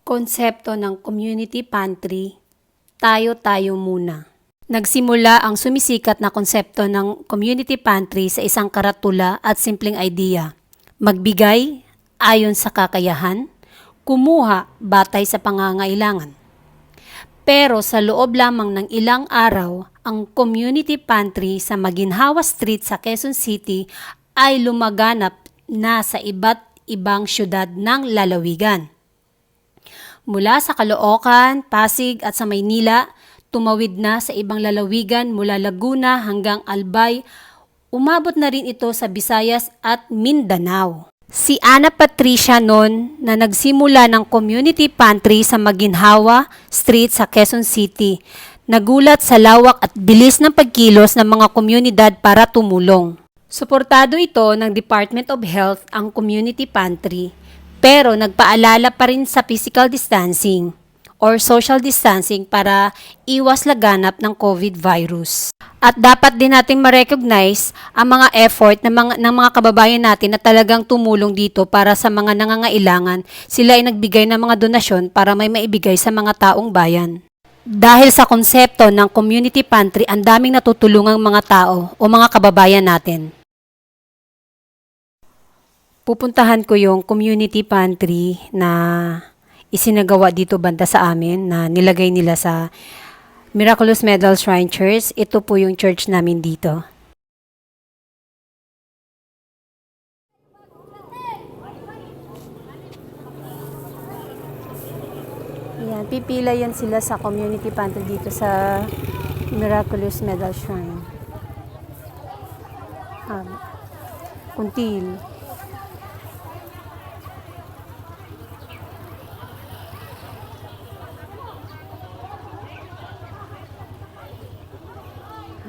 Konsepto ng community pantry, tayo-tayo muna. Nagsimula ang sumisikat na konsepto ng community pantry sa isang karatula at simpleng idea. Magbigay ayon sa kakayahan, kumuha batay sa pangangailangan. Pero sa loob lamang ng ilang araw, ang community pantry sa Maginhawa Street sa Quezon City ay lumaganap na sa iba't ibang syudad ng lalawigan. Mula sa Caloocan, Pasig at sa Maynila, tumawid na sa ibang lalawigan mula Laguna hanggang Albay, umabot na rin ito sa Visayas at Mindanao. Si Ana Patricia noon na nagsimula ng community pantry sa Maginhawa Street sa Quezon City, nagulat sa lawak at bilis ng pagkilos ng mga komunidad para tumulong. Suportado ito ng Department of Health ang community pantry, pero nagpaalala pa rin sa physical distancing or social distancing para iwas laganap ng COVID virus. At dapat din natin ma-recognize ang mga effort ng mga kababayan natin na talagang tumulong dito para sa mga nangangailangan. Sila ay nagbigay ng mga donasyon para may maibigay sa mga taong bayan. Dahil sa konsepto ng community pantry, ang daming natutulungang mga tao o mga kababayan natin. Pupuntahan ko yung community pantry na isinagawa dito banda sa amin na nilagay nila sa Miraculous Medal Shrine Church. Ito po yung church namin dito. Yan, pipila yan sila sa community pantry dito sa Miraculous Medal Shrine. Kuntil.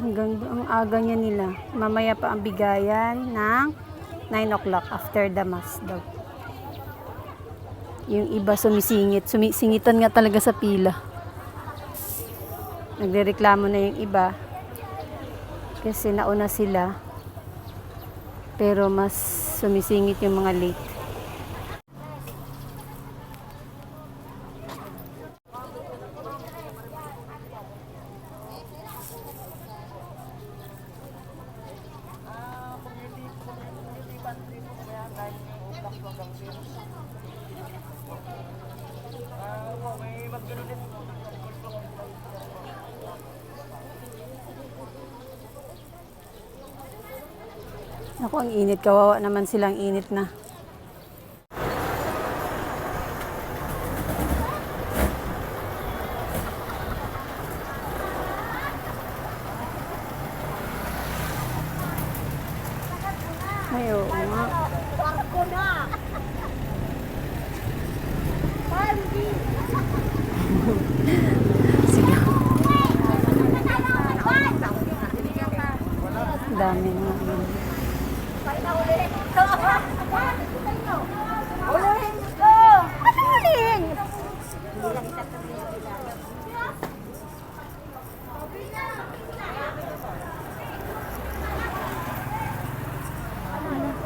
Hanggang ang aga niya nila. Mamaya pa ang bigayan ng 9 o'clock after the mass daw. Yung iba sumisingit. Sumisingitan nga talaga sa pila. Nagrereklamo na yung iba. Kasi nauna sila. Pero mas sumisingit yung mga late. Naku, ang init. Kawawa naman silang init na. Ay, oo nga. Barko na! Sige. Dami nga. Ulihin ko! Ulihin ko! Ano ulihin?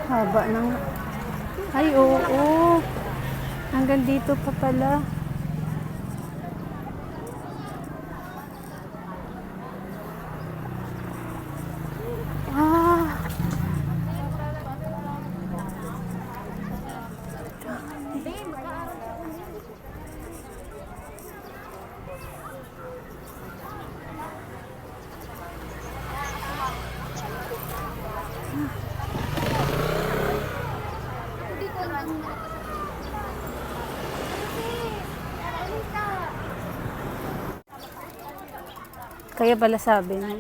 Haba ng... Ay, oo. Hanggang dito pa pala. Ah. Kaya pala sabi na.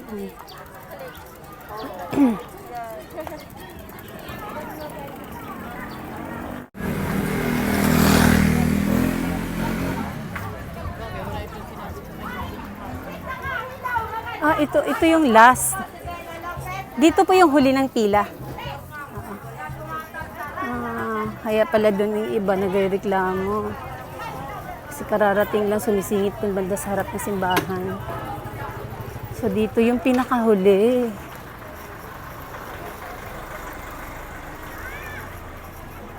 Ito yung last. Dito po yung huli ng pila. Kaya pala doon yung iba nagrereklamo. Kasi kararating lang sumisingit yung banda sa harap ng simbahan. So dito yung pinakahuli.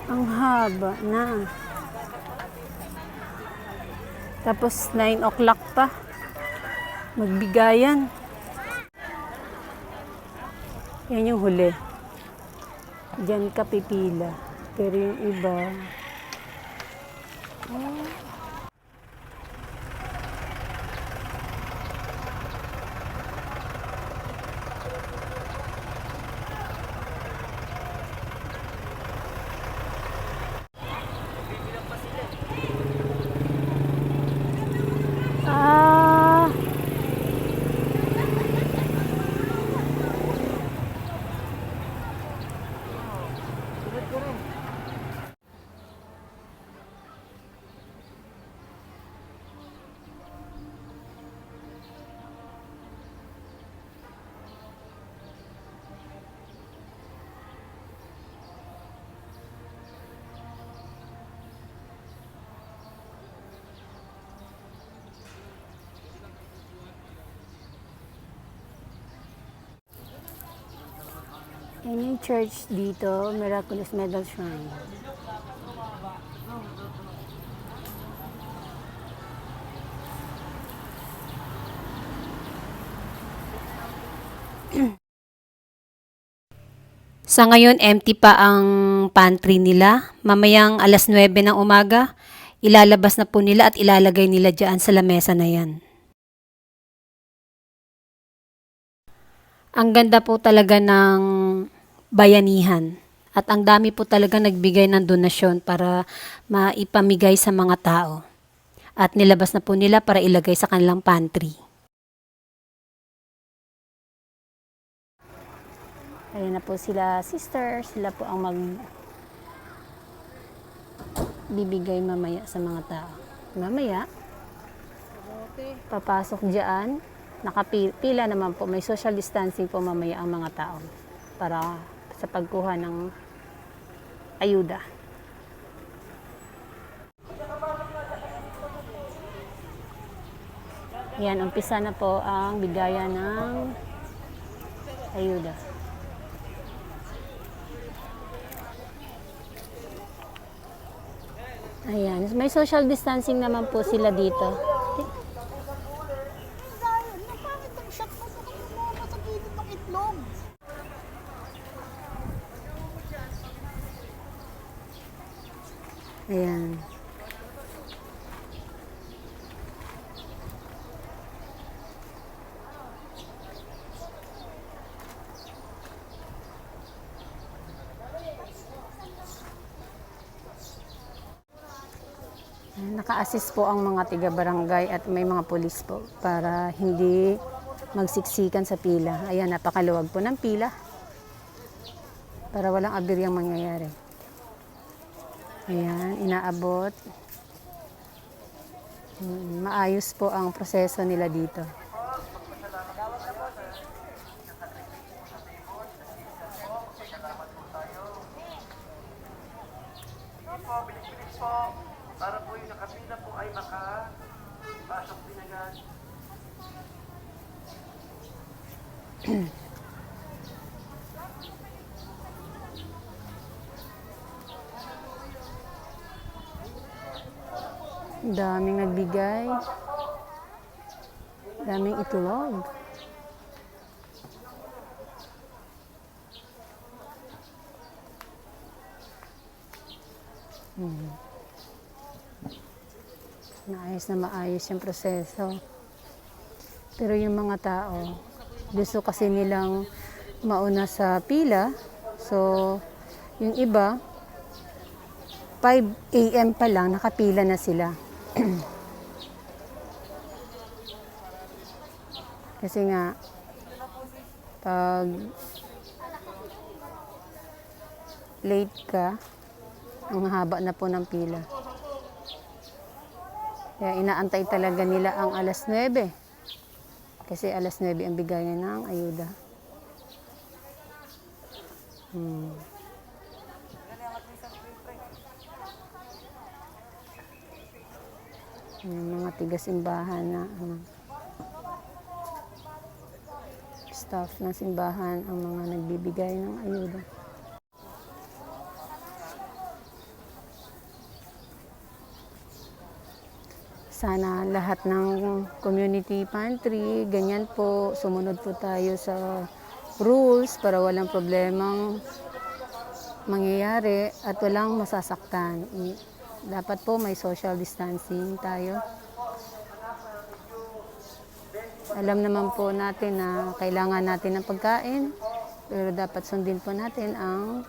Ang haba na. Tapos 9 o'clock pa. Magbigayan. Yan yung huli. Diyan ka pipila. Pero yung iba... Ah, yan yung church dito, Miraculous Medal Shrine. Sa ngayon, empty pa ang pantry nila. Mamayang alas 9 ng umaga, ilalabas na po nila at ilalagay nila dyan sa lamesa na yan. Ang ganda po talaga ng bayanihan. At ang dami po talaga nagbigay ng donasyon para maipamigay sa mga tao. At nilabas na po nila para ilagay sa kanilang pantry. Ayan na po sila, sister. Sila po ang bibigay mamaya sa mga tao. Mamaya, papasok dyan. Nakapila naman po. May social distancing po mamaya ang mga tao para sa pagkuha ng ayuda. Yan, umpisa na po ang bigayan ng ayuda. Ayan, may social distancing naman po sila dito. Dahil, napangit ang shot mo sa kanya sa gilid ng itlog. Ayan. Naka-assist po ang mga tiga-barangay at may mga pulis po para hindi magsiksikan sa pila. Ayan, napakaluwag po ng pila para walang abiryang mangyayari. Ayan, inaabot. Maayos po ang proseso nila dito. Bilis-bilis po, para po yung nakapila po ay makapasok din agad. Daming nagbigay. Daming itulog. Maayos na maayos yung proseso. Pero yung mga tao, gusto kasi nilang mauna sa pila. So, yung iba, 5 a.m. pa lang, nakapila na sila. Kasi nga, pag late ka, ang haba na po ng pila. Kaya inaantay talaga nila ang alas 9. Kasi alas 9 ang bigayan ng ayuda. Yung mga tiga-simbahan na staff ng simbahan ang mga nagbibigay ng ayuda. Sana lahat ng community pantry, ganyan po, sumunod po tayo sa rules para walang problemang mangyayari at walang masasaktan. Dapat po may social distancing tayo. Alam naman po natin na kailangan natin ng pagkain, pero dapat sundin po natin ang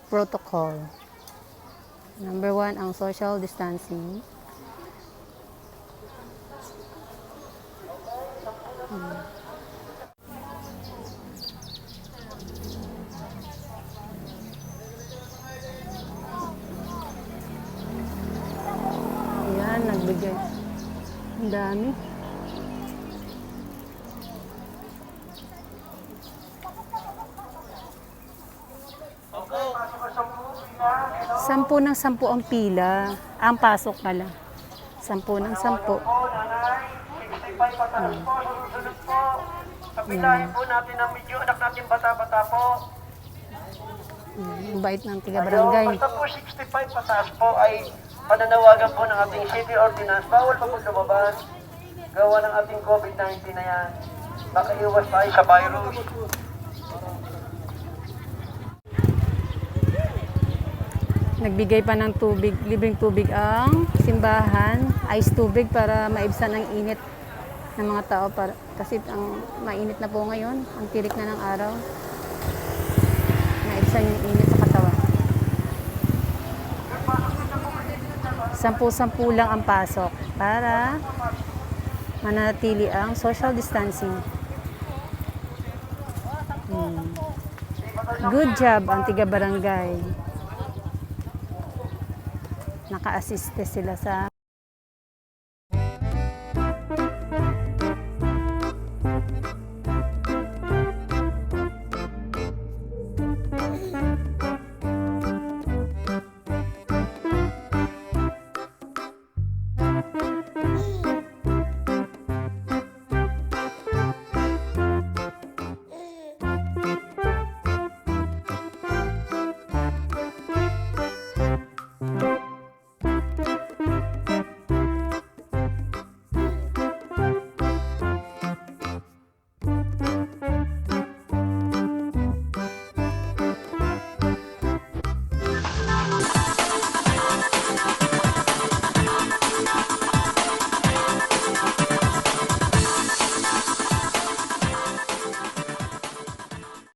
protocol. Number 1, ang social distancing. Ayan, nagbigay. Ang dami. Okay, pasok ka sa pila. 10 ng 10 ang pila. Ang pasok pala. 10 ng 10. Po, nanay, 65 pataas po. Susunod po. Kapilahin po natin ang medyo anak natin bata-bata po. Ang bait ng tiga Ayun, barangay. basta po 65 pataas po ay pananawagan po ng ating city ordinance. Bawal pa po lumabas. Gawa ng ating COVID-19 na yan. Makaiwas tayo sa virus. Nagbigay pa ng tubig, libreng tubig ang simbahan, ice tubig para maibsan ang init ng mga tao. Kasi ang mainit na po ngayon, ang tirik na ng araw. Maibsan yung init sa katawan. 10-10 lang ang pasok para manatili ang social distancing. Good job ang tiga barangay. Naka-assist sila sa